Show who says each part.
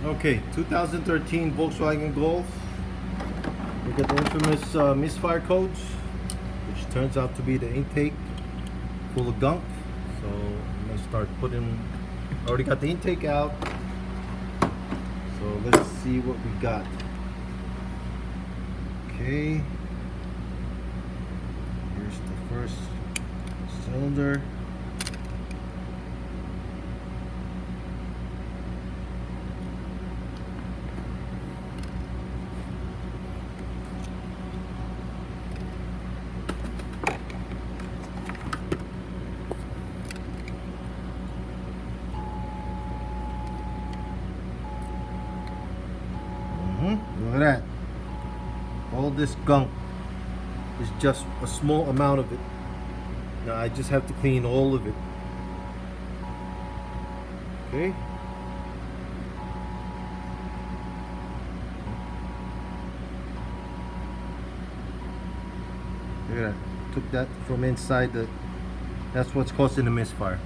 Speaker 1: Okay, 2013 Volkswagen Golf. We got the infamous misfire codes, which turns out to be the intake full of gunk. So I'm gonna start putting. Already got the intake out. So let's see what we got. Okay, here's the first cylinder. Look at that. All this gunk is just a small amount of it. Now I just have to clean all of it. Okay. Look at that. Took that from inside the. That's what's causing the misfire.